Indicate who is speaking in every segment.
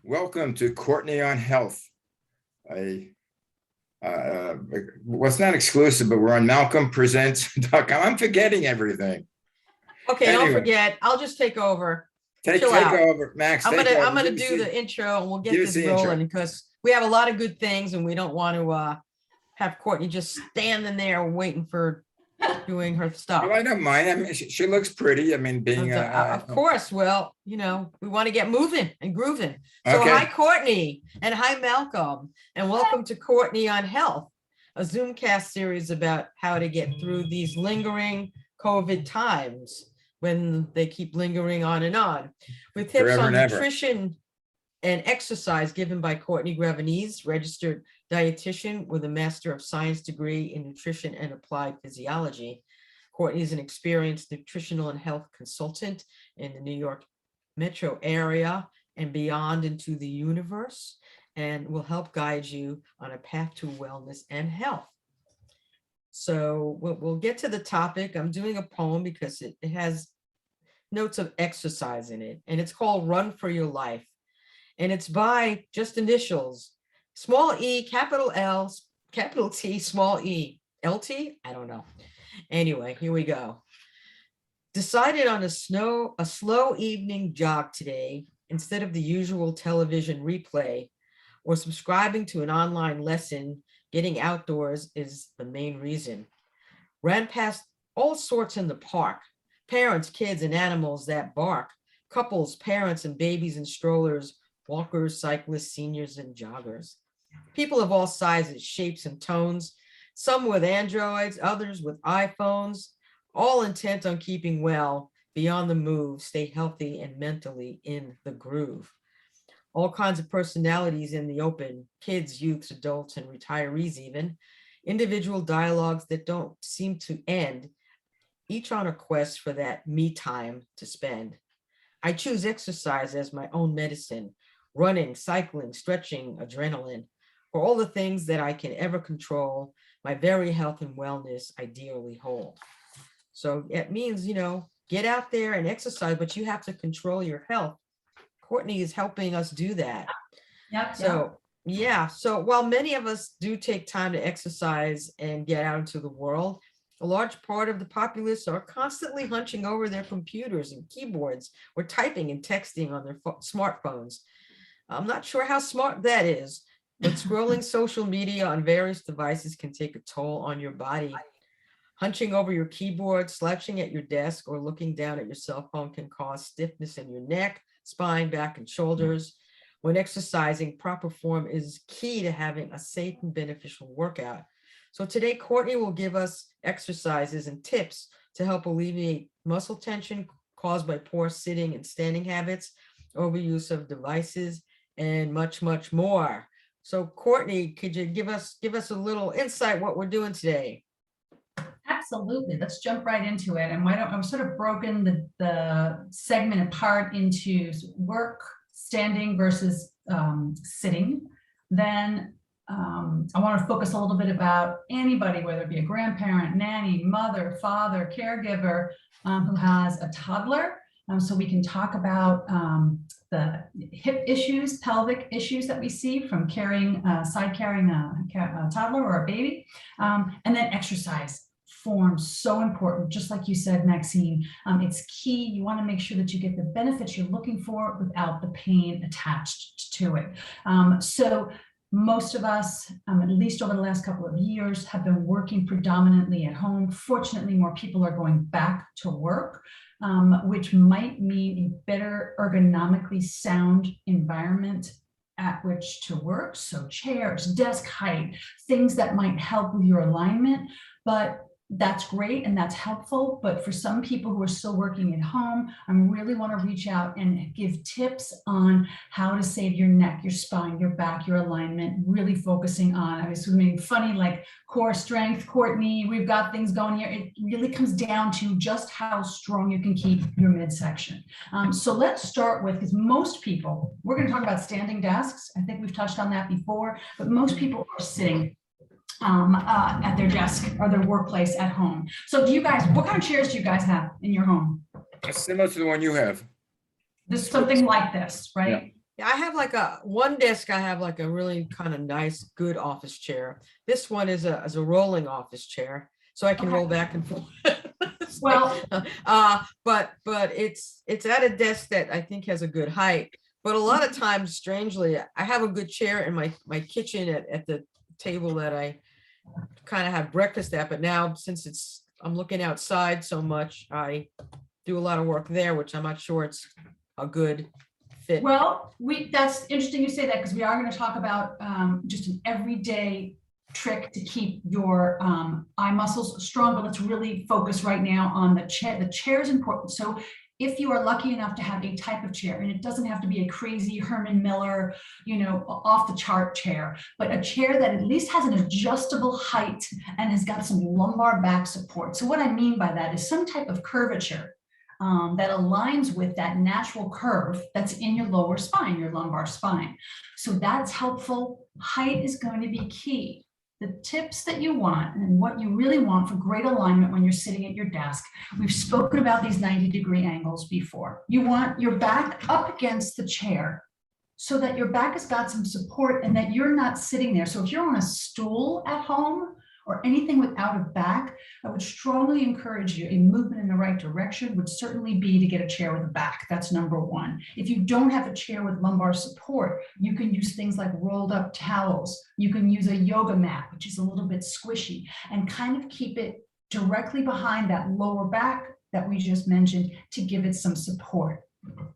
Speaker 1: Welcome to Courtney on Health. I, well, it's not exclusive, but we're on malcolmpresents.com. I'm forgetting everything.
Speaker 2: Okay,
Speaker 1: Anyway.
Speaker 2: Don't forget. I'll just take over.
Speaker 1: Take
Speaker 2: out.
Speaker 1: over, Max.
Speaker 2: I'm
Speaker 1: take over.
Speaker 2: gonna do the intro, and we'll get this rolling because we have a lot of good things, and we don't want to have Courtney just standing there waiting for doing her stuff.
Speaker 1: Well, I don't mind. I mean, she looks pretty. I mean, being
Speaker 2: of course. Well, we want to get moving and grooving. So okay. Hi, Courtney, and hi, Malcolm, and welcome to Courtney on Health, a Zoomcast series about how to get through these lingering COVID times when they keep lingering on and on, with tips on nutrition and exercise given by Courtney Grevenese, registered dietitian with a Master of Science degree in nutrition and applied physiology. Courtney is an experienced nutritional and health consultant in the New York metro area and beyond into the universe, and will help guide you on a path to wellness and health. So we'll get to the topic. I'm doing a poem because it has notes of exercise in it, and it's called Run for Your Life. And it's by just initials, small e, capital L, capital T, small e, LT? I don't know. Anyway, here we go. Decided on a slow evening jog today, instead of the usual television replay or subscribing to an online lesson. Getting outdoors is the main reason. Ran past all sorts in the park, parents, kids, and animals that bark, couples, parents, and babies in strollers, walkers, cyclists, seniors, and joggers. People of all sizes, shapes, and tones, some with Androids, others with iPhones, all intent on keeping well, beyond the move, stay healthy and mentally in the groove. All kinds of personalities in the open, kids, youths, adults, and retirees even, individual dialogues that don't seem to end, each on a quest for that me time to spend. I choose exercise as my own medicine, running, cycling, stretching, adrenaline, for all the things that I can ever control, my very health and wellness I dearly hold. So it means, get out there and exercise, but you have to control your health. Courtney is helping us do that.
Speaker 3: Yep.
Speaker 2: So while many of us do take time to exercise and get out into the world, a large part of the populace are constantly hunching over their computers and keyboards or typing and texting on their smartphones. I'm not sure how smart that is, but scrolling social media on various devices can take a toll on your body. Hunching over your keyboard, slouching at your desk, or looking down at your cell phone can cause stiffness in your neck, spine, back, and shoulders. When exercising, proper form is key to having a safe and beneficial workout. So today, Courtney will give us exercises and tips to help alleviate muscle tension caused by poor sitting and standing habits, overuse of devices, and much, much more. So Courtney, could you give us a little insight what we're doing today?
Speaker 3: Absolutely. Let's jump right into it. And I've sort of broken the segment apart into work, standing versus sitting. Then I want to focus a little bit about anybody, whether it be a grandparent, nanny, mother, father, caregiver who has a toddler. So we can talk about the hip issues, pelvic issues that we see from side carrying a toddler or a baby, and then exercise. Form, so important, just like you said, Maxine. It's key. You want to make sure that you get the benefits you're looking for without the pain attached to it. So most of us, at least over the last couple of years, have been working predominantly at home. Fortunately, more people are going back to work, which might mean a better ergonomically sound environment at which to work. So chairs, desk height, things that might help with your alignment. But that's great and that's helpful. But for some people who are still working at home, I really want to reach out and give tips on how to save your neck, your spine, your back, your alignment, really focusing on, I was being funny, like core strength, Courtney, we've got things going here. It really comes down to just how strong you can keep your midsection. So let's start with, because most people, we're going to talk about standing desks. I think we've touched on that before, but most people are sitting at their desk or their workplace at home. So do you guys, what kind of chairs do you guys have in your home?
Speaker 1: Similar to the one you have.
Speaker 3: This something like this, right?
Speaker 2: Yeah, I have like one desk, I have like a really kind of nice, good office chair. This one is a rolling office chair, so I can
Speaker 3: Okay.
Speaker 2: roll back and forth. It's
Speaker 3: Well,
Speaker 2: but it's at a desk that I think has a good height. But a lot of times, strangely, I have a good chair in my kitchen at the table that I kind of have breakfast at. But now, since I'm looking outside so much, I do a lot of work there, which I'm not sure it's a good fit.
Speaker 3: well, that's interesting you say that, because we are going to talk about just an everyday trick to keep your eye muscles strong, but let's really focus right now on the chair. The chair is important. So if you are lucky enough to have a type of chair, and it doesn't have to be a crazy Herman Miller, off the chart chair, but a chair that at least has an adjustable height and has got some lumbar back support. So what I mean by that is some type of curvature that aligns with that natural curve that's in your lower spine, your lumbar spine. So that's helpful. Height is going to be key. The tips that you want and what you really want for great alignment when you're sitting at your desk. We've spoken about these 90-degree angles before. You want your back up against the chair so that your back has got some support and that you're not sitting there. So if you're on a stool at home or anything without a back, I would strongly encourage you. A movement in the right direction would certainly be to get a chair with a back. That's number one. If you don't have a chair with lumbar support, you can use things like rolled up towels. You can use a yoga mat, which is a little bit squishy, and kind of keep it directly behind that lower back that we just mentioned to give it some support.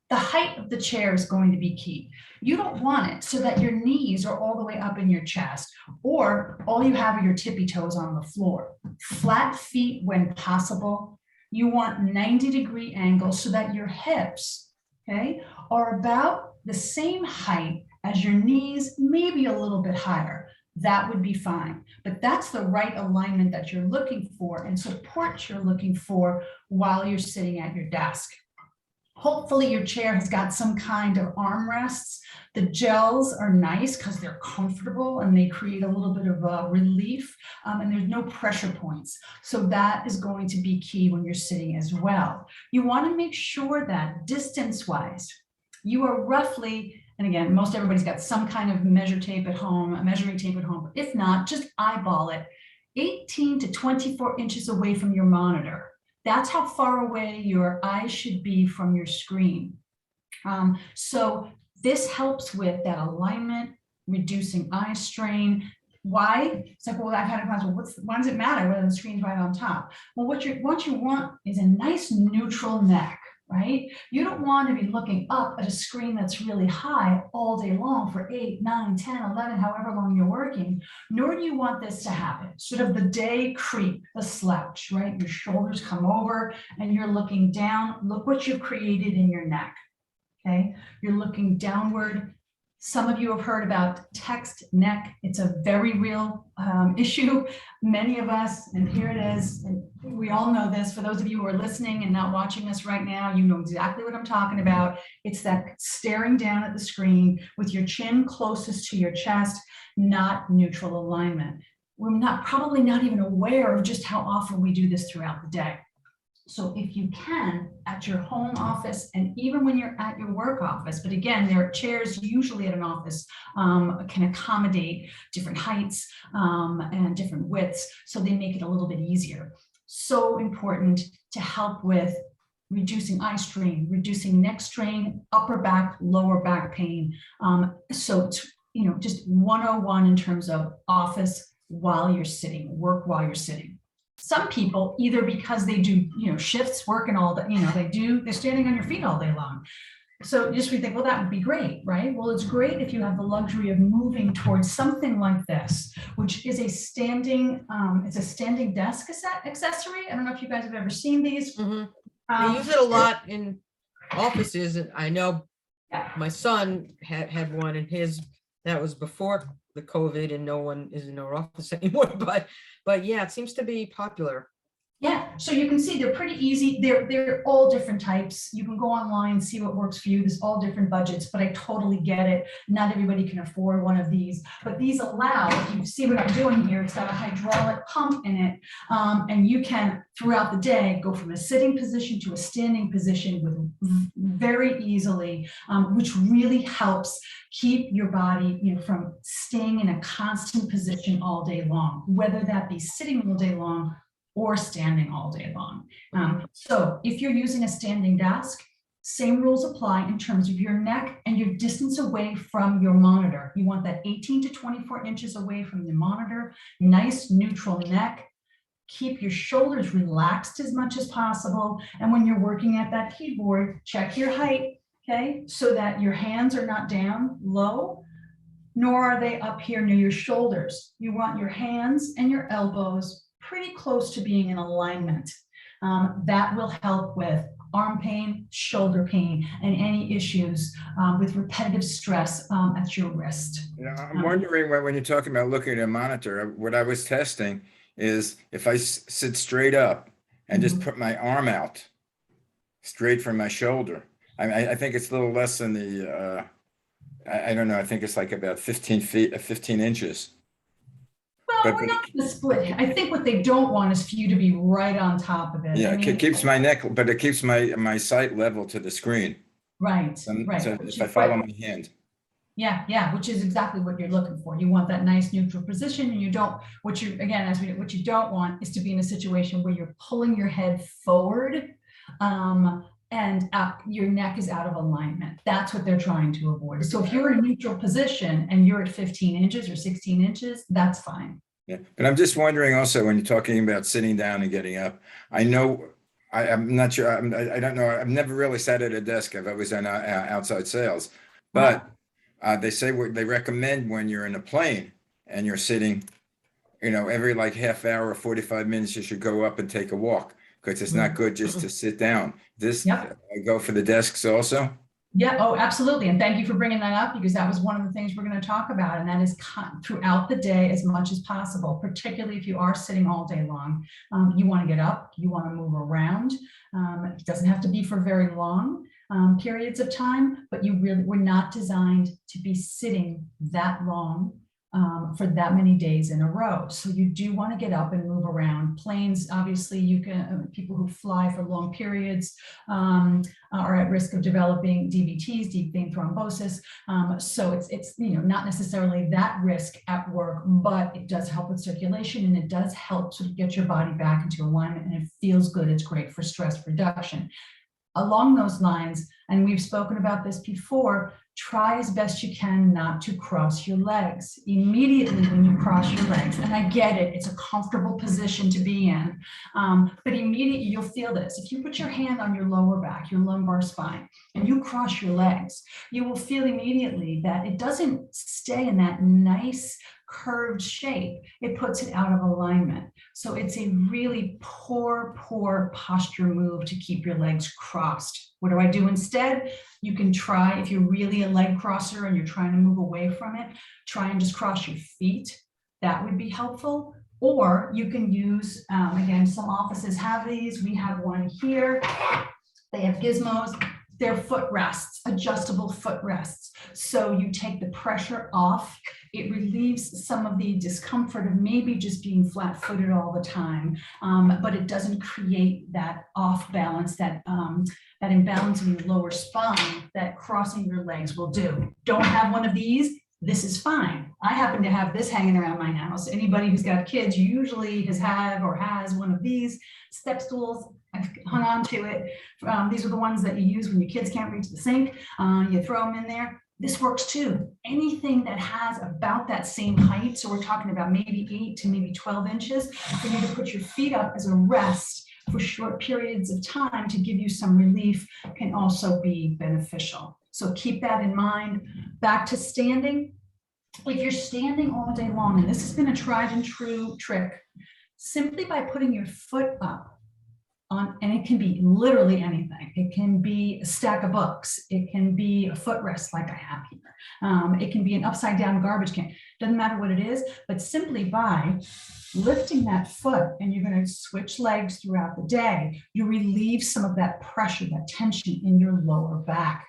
Speaker 3: The height of the chair is going to be key. You don't want it so that your knees are all the way up in your chest, or all you have are your tippy toes on the floor. Flat feet when possible. You want 90-degree angles so that your hips, okay, are about the same height as your knees, maybe a little bit higher. That would be fine. But that's the right alignment that you're looking for and support you're looking for while you're sitting at your desk. Hopefully your chair has got some kind of armrests. The gels are nice because they're comfortable and they create a little bit of relief, and there's no pressure points. So that is going to be key when you're sitting as well. You want to make sure that distance-wise, you are roughly, and again, most everybody's got some kind of measuring tape at home. But if not, just eyeball it, 18 to 24 inches away from your monitor. That's how far away your eyes should be from your screen. So this helps with that alignment, reducing eye strain. Why? It's like, well, I've had a class, well, why does it matter whether the screen's right on top? Well, what you want is a nice neutral neck, right? You don't want to be looking up at a screen that's really high all day long for 8, 9, 10, 11, however long you're working, nor do you want this to happen. Sort of the day creep, the slouch, right? Your shoulders come over and you're looking down. Look what you've created in your neck, okay? You're looking downward. Some of you have heard about text neck. It's a very real issue. Many of us, and here it is, and we all know this. For those of you who are listening and not watching us right now, you know exactly what I'm talking about. It's that staring down at the screen with your chin closest to your chest, not neutral alignment. We're probably not even aware of just how often we do this throughout the day. So if you can, at your home office, and even when you're at your work office, but again, there are chairs usually at an office can accommodate different heights and different widths, so they make it a little bit easier. So important to help with reducing eye strain, reducing neck strain, upper back, lower back pain. So it's, just 101 in terms of office while you're sitting, work while you're sitting. Some people, either because they do, shifts, working all day, they're standing on your feet all day long. So we think, well, that would be great, right? Well, it's great if you have the luxury of moving towards something like this, which is a standing, it's a standing desk accessory. I don't know if you guys have ever seen these.
Speaker 2: Mm-hmm. They use it a lot in offices. And I know my son had one in his, that was before the COVID and no one is in our office anymore, but yeah, it seems to be popular.
Speaker 3: Yeah, so you can see they're pretty easy. They're all different types. You can go online, see what works for you. There's all different budgets, but I totally get it. Not everybody can afford one of these, but these allow, if you see what I'm doing here, it's got a hydraulic pump in it. And you can, throughout the day, go from a sitting position to a standing position with very easily, which really helps keep your body, from staying in a constant position all day long, whether that be sitting all day long or standing all day long. So if you're using a standing desk, same rules apply in terms of your neck and your distance away from your monitor. You want that 18 to 24 inches away from the monitor, nice neutral neck. Keep your shoulders relaxed as much as possible. And when you're working at that keyboard, check your height, okay? So that your hands are not down low, nor are they up here near your shoulders. You want your hands and your elbows pretty close to being in alignment. That will help with arm pain, shoulder pain, and any issues with repetitive stress at your wrist.
Speaker 1: I'm wondering when you're talking about looking at a monitor, what I was testing is if I sit straight up and just put my arm out straight from my shoulder. I think it's a little less than the, I don't know, I think it's like about 15 inches.
Speaker 3: Well, we're not going to split. I think what they don't want is for you to be right on top of it.
Speaker 1: Yeah, it keeps my neck, but it keeps my sight level to the screen.
Speaker 3: Right, right.
Speaker 1: So if I follow my hand.
Speaker 3: Yeah, which is exactly what you're looking for. You want that nice neutral position, and you don't, what you don't want is to be in a situation where you're pulling your head forward and your neck is out of alignment. That's what they're trying to avoid. So if you're in a neutral position and you're at 15 inches or 16 inches, that's fine.
Speaker 1: Yeah, but I'm just wondering also when you're talking about sitting down and getting up, I know, I'm not sure, I don't know, I've never really sat at a desk. I've always done outside sales, but they say they recommend when you're in a plane and you're sitting, every like half hour or 45 minutes, you should go up and take a walk because it's not good just to sit down. I go for the desks also.
Speaker 3: Yeah, oh, absolutely. And thank you for bringing that up, because that was one of the things we're going to talk about. And that is throughout the day as much as possible, particularly if you are sitting all day long. You want to get up, you want to move around. It doesn't have to be for very long periods of time, but we're not designed to be sitting that long for that many days in a row. So you do want to get up and move around. Planes, obviously, people who fly for long periods are at risk of developing DVTs, deep vein thrombosis. So it's not necessarily that risk at work, but it does help with circulation, and it does help to get your body back into alignment, and it feels good. It's great for stress reduction. Along those lines, and we've spoken about this before, try as best you can not to cross your legs. Immediately when you cross your legs, and I get it, it's a comfortable position to be in, but immediately you'll feel this. If you put your hand on your lower back, your lumbar spine, and you cross your legs, you will feel immediately that it doesn't stay in that nice curved shape. It puts it out of alignment. So it's a really poor posture move to keep your legs crossed. What do I do instead? You can try, if you're really a leg crosser and you're trying to move away from it, try and just cross your feet. That would be helpful. Or you can use, again, some offices have these. We have one here. They have gizmos. They're footrests, adjustable footrests. So you take the pressure off. It relieves some of the discomfort of maybe just being flat-footed all the time, but it doesn't create that off balance, that imbalance in your lower spine that crossing your legs will do. Don't have one of these, this is fine. I happen to have this hanging around my house. Anybody who's got kids usually has one of these step stools. I've hung on to it. These are the ones that you use when your kids can't reach the sink. You throw them in there. This works too. Anything that has about that same height, so we're talking about maybe 8 to maybe 12 inches, for you to put your feet up as a rest for short periods of time to give you some relief can also be beneficial. So keep that in mind. Back to standing. If you're standing all day long, and this has been a tried and true trick, simply by putting your foot up and it can be literally anything. It can be a stack of books. It can be a footrest like I have here. It can be an upside down garbage can. Doesn't matter what it is, but simply by lifting that foot, and you're going to switch legs throughout the day, you relieve some of that pressure, that tension in your lower back,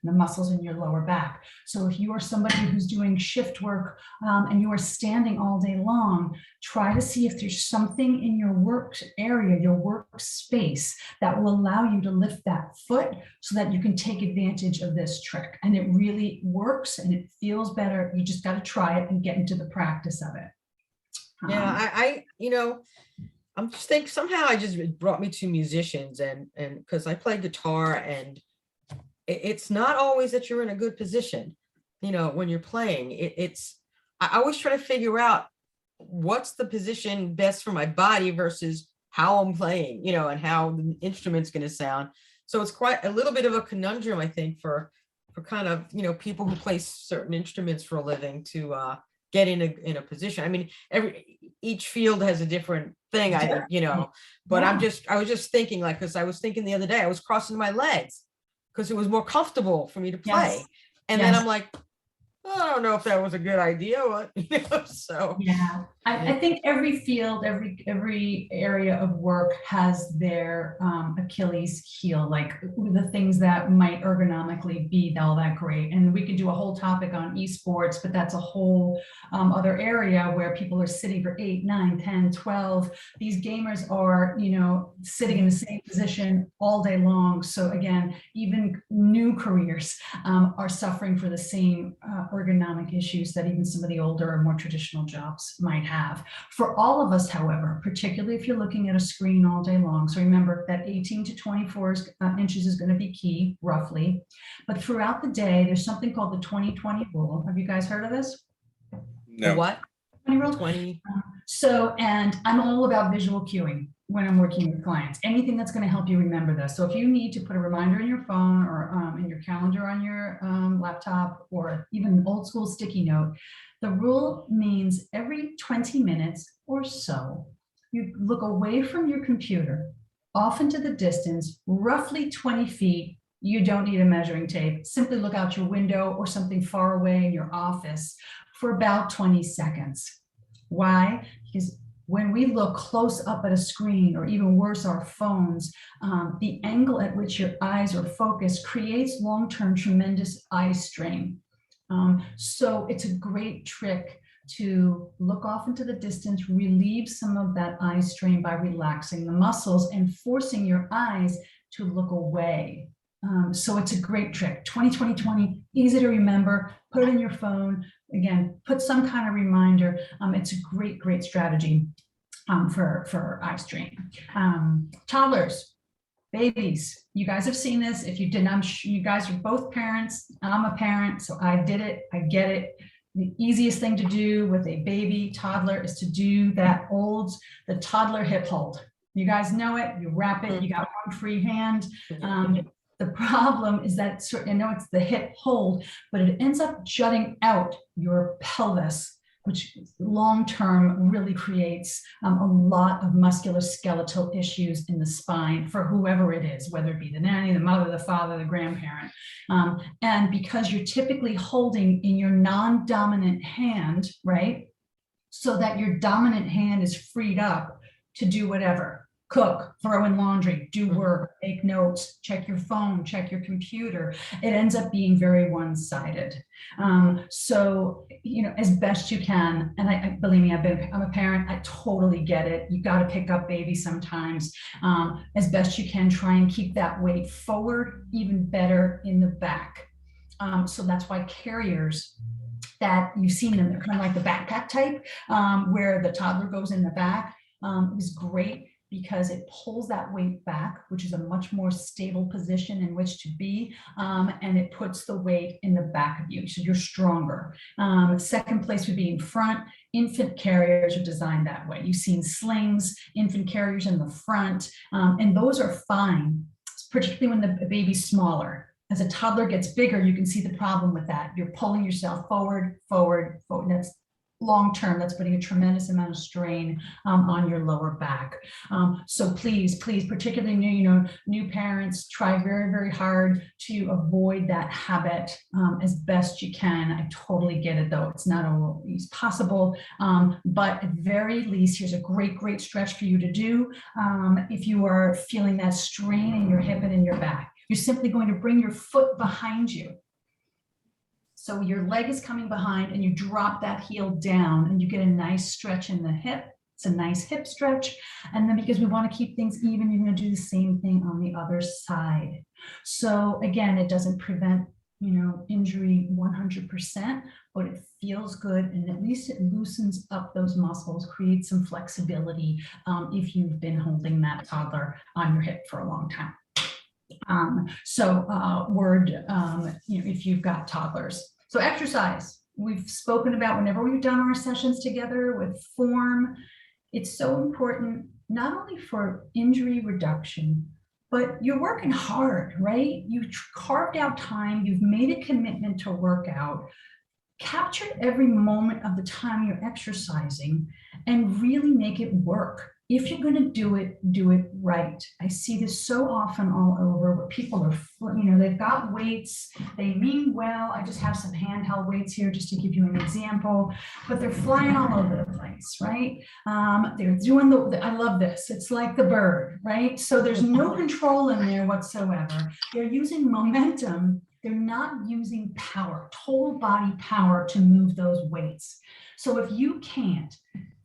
Speaker 3: the muscles in your lower back. So if you are somebody who's doing shift work and you are standing all day long, try to see if there's something in your work area, your workspace, that will allow you to lift that foot so that you can take advantage of this trick. And it really works and it feels better. You just got to try it and get into the practice of it.
Speaker 2: Yeah, I'm just thinking somehow it brought me to musicians, and because I play guitar, and it's not always that you're in a good position, when you're playing. I always try to figure out what's the position best for my body versus how I'm playing, and how the instrument's going to sound. So it's quite a little bit of a conundrum, I think, for kind of, people who play certain instruments for a living to get in a position. I mean, each field has a different thing, I think, but I was just thinking, like, because I was thinking the other day, I was crossing my legs because it was more comfortable for me to play.
Speaker 3: Yes.
Speaker 2: And then I'm like, I don't know if that was a good idea. So
Speaker 3: yeah, I think every field, every area of work has their Achilles heel, like the things that might ergonomically be all that great. And we could do a whole topic on esports, but that's a whole other area where people are sitting for 8, 9, 10, 12. These gamers are, sitting in the same position all day long. So again, even new careers are suffering for the same ergonomic issues that even some of the older or more traditional jobs might have. For all of us, however, particularly if you're looking at a screen all day long, so remember that 18 to 24 inches is going to be key, roughly. But throughout the day, there's something called the 20-20 rule. Have you guys heard of this?
Speaker 1: No.
Speaker 2: What?
Speaker 3: 20 rule?
Speaker 2: 20.
Speaker 3: And I'm all about visual cueing when I'm working with clients, anything that's going to help you remember this. So if you need to put a reminder in your phone or in your calendar on your laptop, or even an old school sticky note, the rule means every 20 minutes or so, you look away from your computer, off into the distance, roughly 20 feet. You don't need a measuring tape. Simply look out your window or something far away in your office for about 20 seconds. Why? Because when we look close up at a screen, or even worse, our phones, the angle at which your eyes are focused creates long-term tremendous eye strain. So it's a great trick to look off into the distance, relieve some of that eye strain by relaxing the muscles and forcing your eyes to look away. So it's a great trick. 20-20-20, easy to remember. Put it in your phone. Again, put some kind of reminder. It's a great strategy for eye strain. Toddlers, babies, you guys have seen this. If you didn't, you guys are both parents. I'm a parent, so I did it. I get it. The easiest thing to do with a baby toddler is to do the toddler hip hold. You guys know it. You wrap it. You got one free hand. The problem is that, I know it's the hip hold, but it ends up jutting out your pelvis, which long-term really creates a lot of musculoskeletal issues in the spine for whoever it is, whether it be the nanny, the mother, the father, the grandparent. And because you're typically holding in your non-dominant hand, right? So that your dominant hand is freed up to do whatever. Cook, throw in laundry, do work, take notes, check your phone, check your computer. It ends up being very one-sided. So, as best you can, and I believe me, I'm a parent, I totally get it. You got to pick up babies sometimes. As best you can, try and keep that weight forward, even better in the back. So that's why carriers that you've seen them, they're kind of like the backpack type, where the toddler goes in the back, is great, because it pulls that weight back, which is a much more stable position in which to be, and it puts the weight in the back of you, so you're stronger. Second place would be in front. Infant carriers are designed that way. You've seen slings, infant carriers in the front, and those are fine, particularly when the baby's smaller. As a toddler gets bigger, you can see the problem with that. You're pulling yourself forward. long-term, that's putting a tremendous amount of strain on your lower back. So please, particularly new parents, try very, very hard to avoid that habit as best you can. I totally get it though. It's not always possible, but at very least, here's a great stretch for you to do. If you are feeling that strain in your hip and in your back, you're simply going to bring your foot behind you. So your leg is coming behind and you drop that heel down and you get a nice stretch in the hip. It's a nice hip stretch. And then because we want to keep things even, you're going to do the same thing on the other side. So again, it doesn't prevent, injury 100%, but it feels good. And at least it loosens up those muscles, creates some flexibility if you've been holding that toddler on your hip for a long time. If you've got toddlers. So exercise, we've spoken about whenever we've done our sessions together with form. It's so important, not only for injury reduction, but you're working hard, right? You carved out time, you've made a commitment to work out, capture every moment of the time you're exercising and really make it work. If you're going to do it right. I see this so often all over where people are, they've got weights, they mean well. I just have some handheld weights here just to give you an example, but they're flying all over the place, right? They're doing I love this. It's like the bird, right? So there's no control in there whatsoever. They're using momentum. They're not using power, total body power to move those weights. So if you can't,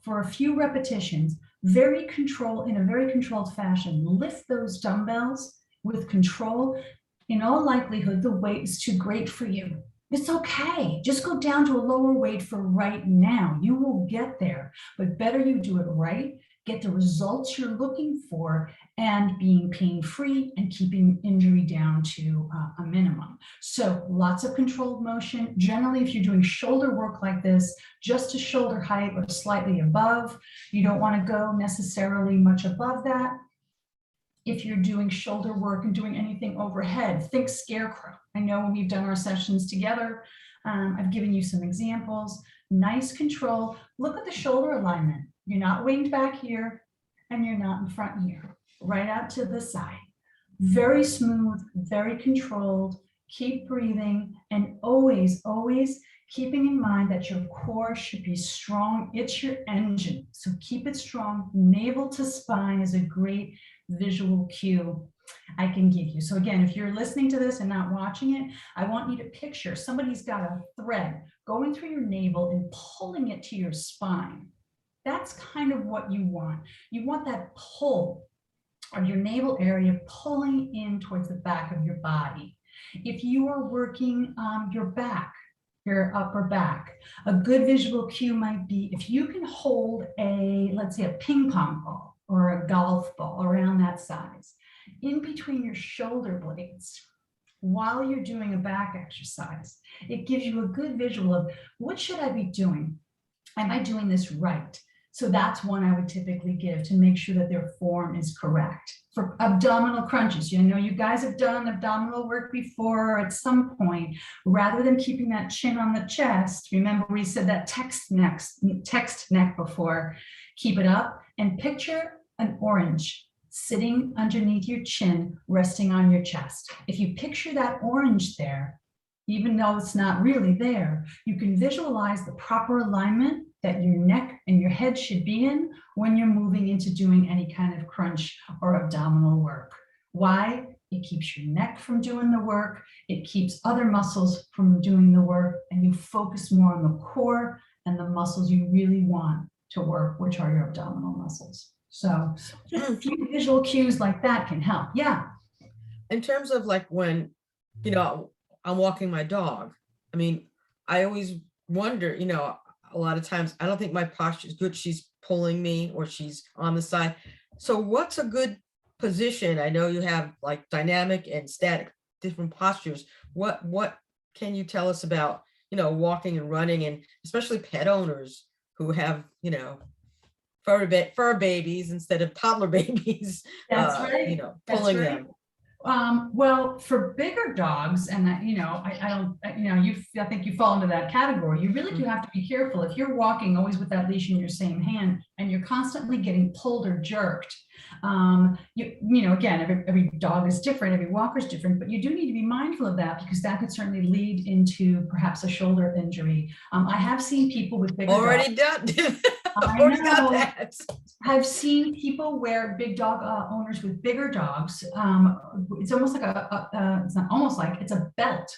Speaker 3: for a few repetitions, in a very controlled fashion, lift those dumbbells with control, in all likelihood, the weight is too great for you. It's okay. Just go down to a lower weight for right now. You will get there, but better you do it right, get the results you're looking for, and being pain-free and keeping injury down to a minimum. So lots of controlled motion. Generally, if you're doing shoulder work like this, just to shoulder height or slightly above, you don't want to go necessarily much above that. If you're doing shoulder work and doing anything overhead, think scarecrow. I know when we've done our sessions together, I've given you some examples. Nice control. Look at the shoulder alignment. You're not winged back here and you're not in front here, right out to the side. Very smooth, very controlled. Keep breathing and always keeping in mind that your core should be strong. It's your engine. So keep it strong. Navel to spine is a great visual cue I can give you. So again, if you're listening to this and not watching it, I want you to picture somebody's got a thread going through your navel and pulling it to your spine. That's kind of what you want. You want that pull of your navel area pulling in towards the back of your body. If you are working your back, your upper back, a good visual cue might be if you can hold let's say a ping pong ball or a golf ball around that size in between your shoulder blades while you're doing a back exercise. It gives you a good visual of what should I be doing? Am I doing this right? So that's one I would typically give to make sure that their form is correct. For abdominal crunches, you guys have done abdominal work before at some point. Rather than keeping that chin on the chest, remember we said that text neck before, keep it up and picture an orange sitting underneath your chin, resting on your chest. If you picture that orange there, even though it's not really there, you can visualize the proper alignment that your neck and your head should be in when you're moving into doing any kind of crunch or abdominal work. Why? It keeps your neck from doing the work. It keeps other muscles from doing the work, and you focus more on the core and the muscles you really want to work, which are your abdominal muscles. So just a few visual cues like that can help. Yeah.
Speaker 2: In terms of like when, I'm walking my dog, I always wonder, a lot of times I don't think my posture is good. She's pulling me or she's on the side. So what's a good position? I know you have like dynamic and static, different postures. What can you tell us about, walking and running, and especially pet owners who have, fur babies instead of toddler babies,
Speaker 3: That's right.
Speaker 2: pulling them.
Speaker 3: Well, for bigger dogs, and I don't, I think you fall into that category. You really do have to be careful. If you're walking always with that leash in your same hand and you're constantly getting pulled or jerked, again, every dog is different, every walker is different, but you do need to be mindful of that because that could certainly lead into perhaps a shoulder injury. I have seen people with bigger
Speaker 2: Already
Speaker 3: dogs.
Speaker 2: done.
Speaker 3: I
Speaker 2: Already got
Speaker 3: know.
Speaker 2: that.
Speaker 3: I've seen people where big dog owners with bigger dogs, it's almost like it's not almost like it's a belt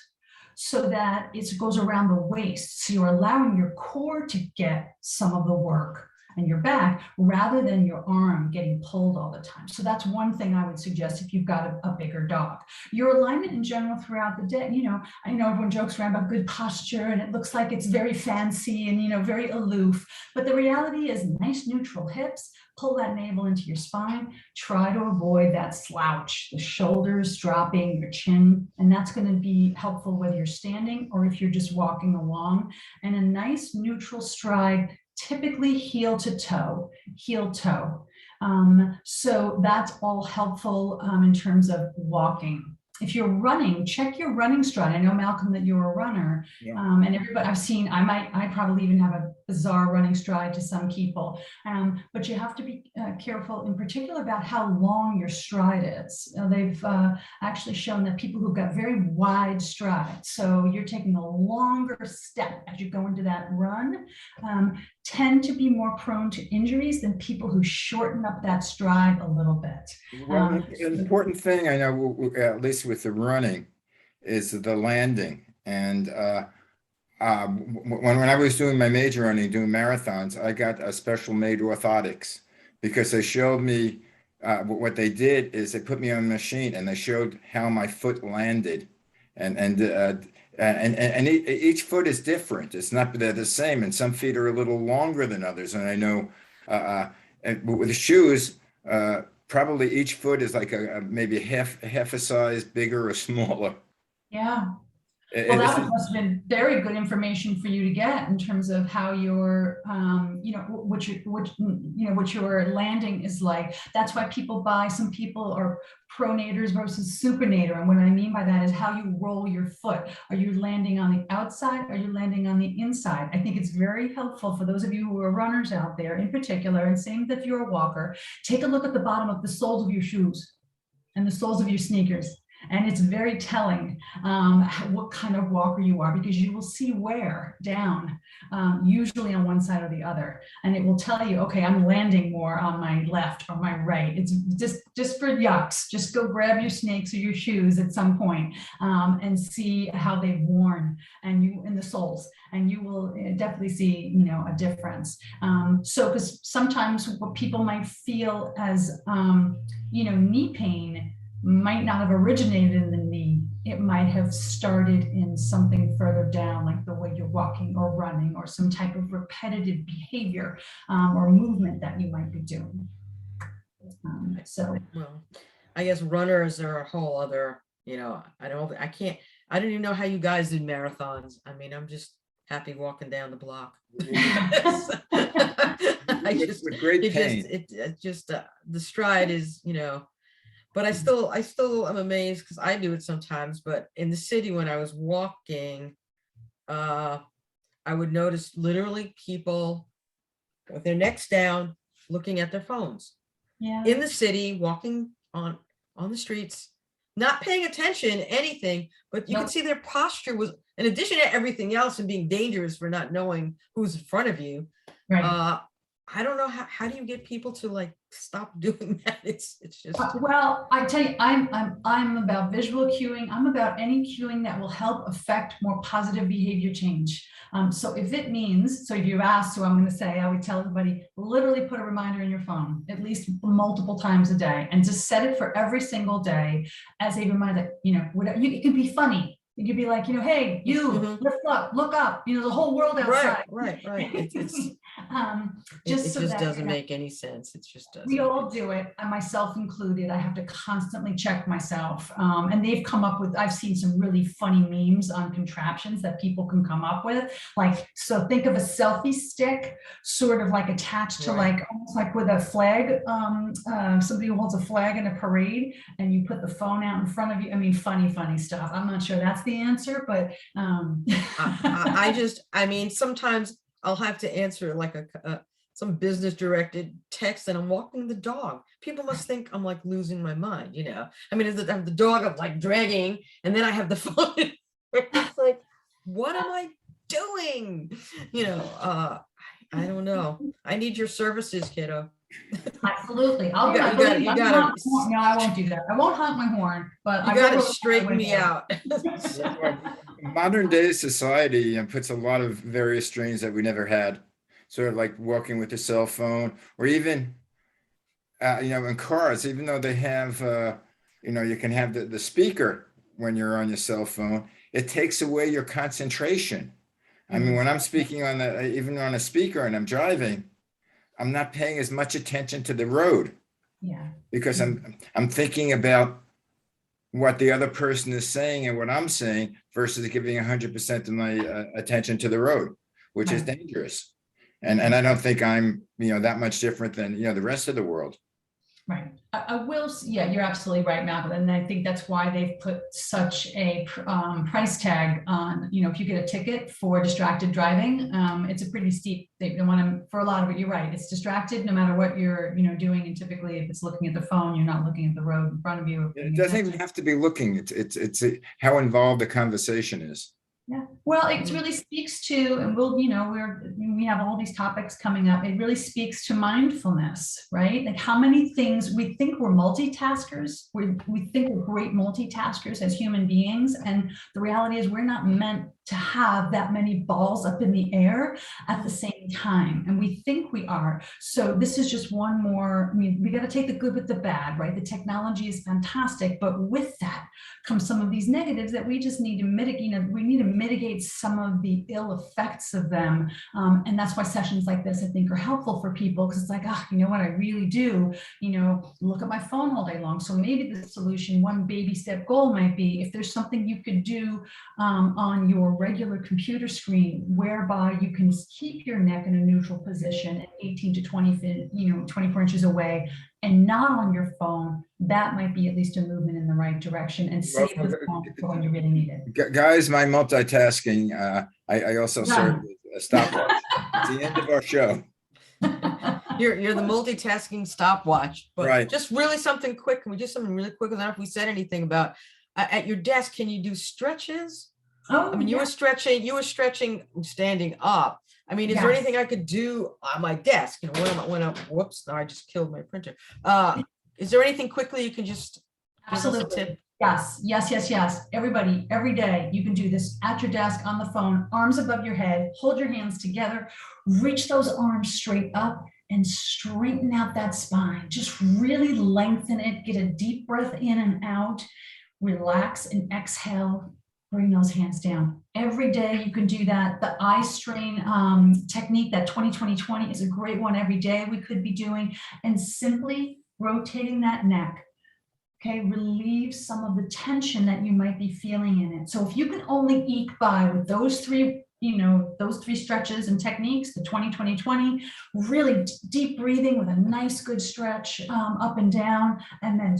Speaker 3: so that it goes around the waist. So you're allowing your core to get some of the work and your back rather than your arm getting pulled all the time. So that's one thing I would suggest if you've got a bigger dog. Your alignment in general throughout the day, I know everyone jokes around about good posture and it looks like it's very fancy and, very aloof, but the reality is nice neutral hips, pull that navel into your spine, try to avoid that slouch, the shoulders dropping, your chin, and that's going to be helpful whether you're standing or if you're just walking along, and a nice neutral stride, typically heel to toe. So that's all helpful in terms of walking. If you're running, check your running stride. I know, Malcolm, that you're a runner, and everybody I've seen, I probably even have a bizarre running stride to some people, but you have to be careful in particular about how long your stride is. They've actually shown that people who've got very wide strides, so you're taking a longer step as you go into that run, tend to be more prone to injuries than people who shorten up that stride a little bit.
Speaker 1: Well, an important thing I know, at least with the running, is the landing. And when I was doing my major running, doing marathons, I got a special made orthotics because they showed me what they did is they put me on a machine and they showed how my foot landed, and each foot is different. It's not they're the same, and some feet are a little longer than others. And I know and with the shoes, probably each foot is like maybe half a size bigger or smaller.
Speaker 3: Yeah. Well, that must have been very good information for you to get in terms of how your, what your landing is like. That's why some people are pronators versus supinator. And what I mean by that is how you roll your foot. Are you landing on the outside? Are you landing on the inside? I think it's very helpful for those of you who are runners out there in particular, and same if you're a walker, take a look at the bottom of the soles of your shoes and the soles of your sneakers. And it's very telling what kind of walker you are, because you will see wear down, usually on one side or the other. And it will tell you, okay, I'm landing more on my left or my right. It's just for yucks. Just go grab your snakes or your shoes at some point and see how they've worn in the soles. And you will definitely see, a difference. So, because sometimes what people might feel as, knee pain might not have originated in the knee. It might have started in something further down, like the way you're walking or running, or some type of repetitive behavior or movement that you might be doing.
Speaker 2: Well, I guess runners are a whole other, I don't even know how you guys did marathons. I mean, I'm just happy walking down the block.
Speaker 1: With great pain.
Speaker 2: The stride is, but I still am amazed because I do it sometimes. But in the city, when I was walking, I would notice literally people with their necks down, looking at their phones.
Speaker 3: Yeah.
Speaker 2: In the city, walking on the streets, not paying attention to anything, but you could see their posture was, in addition to everything else and being dangerous for not knowing who's in front of you.
Speaker 3: Right.
Speaker 2: I don't know how do you get people to stop doing that? It's just
Speaker 3: well, I tell you, I'm about visual cueing. I'm about any cueing that will help affect more positive behavior change. So if it means, so if you ask, so I'm going to say, I would tell everybody, literally put a reminder in your phone at least multiple times a day, and just set it for every single day as a reminder. It can be funny. You could be like, hey, you, look up, there's a whole world outside.
Speaker 2: Right. It
Speaker 3: Just so
Speaker 2: just
Speaker 3: that,
Speaker 2: doesn't make any sense. It just doesn't.
Speaker 3: we all do it, and myself included. I have to constantly check myself. And they've come up with, I've seen some really funny memes on contraptions that people can come up with. Like, so think of a selfie stick, sort of like attached to
Speaker 2: Right.
Speaker 3: like, almost like with a flag, somebody who holds a flag in a parade, and you put the phone out in front of you. I mean, funny stuff. I'm not sure that's the answer, but
Speaker 2: I mean, sometimes I'll have to answer like some business directed text, and I'm walking the dog. People must think I'm like losing my mind, you know. I mean, I have the dog I'm like dragging, and then I have the phone. It's like, what am I doing? You know, I don't know. I need your services, kiddo.
Speaker 3: Absolutely.
Speaker 2: You gotta-
Speaker 3: No, I won't do that. I won't honk my horn, but
Speaker 2: You
Speaker 3: I
Speaker 2: got to
Speaker 3: will-
Speaker 2: straighten me out.
Speaker 1: Modern day society puts a lot of various strains that we never had, sort of like walking with a cell phone, or even in cars, even though they have you can have the speaker when you're on your cell phone, it takes away your concentration. I mean, when I'm speaking on even on a speaker and I'm driving, I'm not paying as much attention to the road.
Speaker 3: Yeah.
Speaker 1: Because I'm thinking about what the other person is saying and what I'm saying versus giving 100% of my attention to the road, which is dangerous. And I don't think I'm that much different than the rest of the world.
Speaker 3: Right. I will, yeah, you're absolutely right, Malcolm. And I think that's why they've put such a price tag on, if you get a ticket for distracted driving, it's a pretty steep, they want to, for a lot of it, you're right. It's distracted no matter what you're, doing. And typically if it's looking at the phone, you're not looking at the road in front of you.
Speaker 1: It doesn't even have to be looking. It's how involved the conversation is.
Speaker 3: Yeah, well, it really speaks to, and we have all these topics coming up. It really speaks to mindfulness, right? Like how many things we think we're multitaskers. We think we're great multitaskers as human beings. And the reality is we're not meant to have that many balls up in the air at the same time. And we think we are. So this is just one more, we got to take the good with the bad, right? The technology is fantastic, but with that comes some of these negatives that we just need to mitigate. We need to mitigate some of the ill effects of them. And that's why sessions like this, I think, are helpful for people, because it's like, you know what, I really do, look at my phone all day long. So maybe the solution, one baby step goal might be, if there's something you could do on your regular computer screen, whereby you can keep your neck in a neutral position at 18 to 24 inches away, and not on your phone, that might be at least a movement in the right direction and save the phone for when you really need it.
Speaker 1: Guys, my multitasking, I also serve as a stopwatch. It's the end of our show.
Speaker 2: You're the multitasking stopwatch, but
Speaker 1: right.
Speaker 2: Just really something quick. Can we do something really quick? I don't know if we said anything about at your desk, can you do stretches?
Speaker 3: Oh,
Speaker 2: I mean, you were stretching standing up. I mean, is there anything I could do on my desk? When I'm whoops, no, I just killed my printer. Is there anything quickly you can just
Speaker 3: absolutely? Yes. Everybody, every day, you can do this at your desk, on the phone, arms above your head, hold your hands together, reach those arms straight up and straighten out that spine. Just really lengthen it, get a deep breath in and out, relax and exhale. Bring those hands down. Every day you can do that. The eye strain technique, that 20-20-20, is a great one every day we could be doing. And simply rotating that neck, okay, relieves some of the tension that you might be feeling in it. So if you can only eke by with those three, those three stretches and techniques, the 20-20-20, really deep breathing with a nice good stretch up and down, and then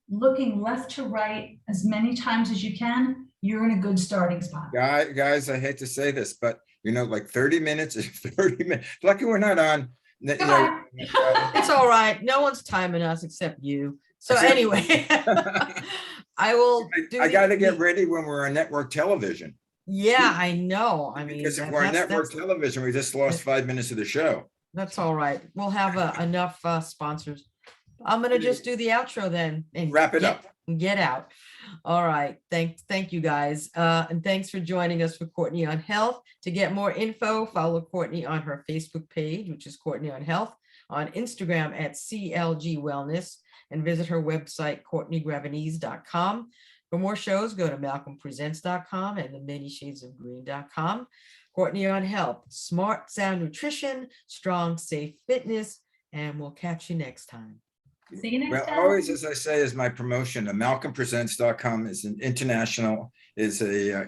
Speaker 3: looking left to right as many times as you can, you're in a good starting spot.
Speaker 1: Guys, I hate to say this, but like 30 minutes is 30 minutes. Lucky we're not on.
Speaker 2: It's all right. No one's timing us except you. So anyway, I got
Speaker 1: to get ready when we're on network television.
Speaker 2: Yeah, I know. I mean,
Speaker 1: because if we're on network television, we just lost 5 minutes of the show.
Speaker 2: That's all right. We'll have enough sponsors. I'm going to just do the outro then and
Speaker 1: wrap it up.
Speaker 2: Get out. All right. Thank you guys. And thanks for joining us for Courtney on Health. To get more info, follow Courtney on her Facebook page, which is Courtney on Health, on Instagram at CLG Wellness, and visit her website, CourtneyGravenese.com. For more shows, go to malcolmpresents.com and theManyShadesOfGreen.com. Courtney on health, smart, sound nutrition, strong, safe fitness, and we'll catch you next time.
Speaker 3: See you next
Speaker 1: Well,
Speaker 3: time.
Speaker 1: always, as I say, is my promotion. MalcolmPresents.com is an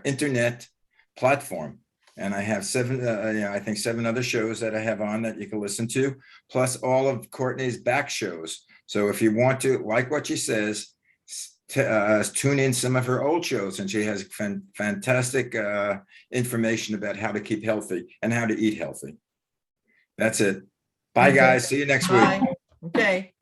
Speaker 1: internet platform. And I have I think 7 other shows that I have on that you can listen to, plus all of Courtney's back shows. So if you want to, like what she says, tune in some of her old shows, and she has fantastic information about how to keep healthy and how to eat healthy. That's it. Bye, guys. See you next week.
Speaker 2: Bye. Okay.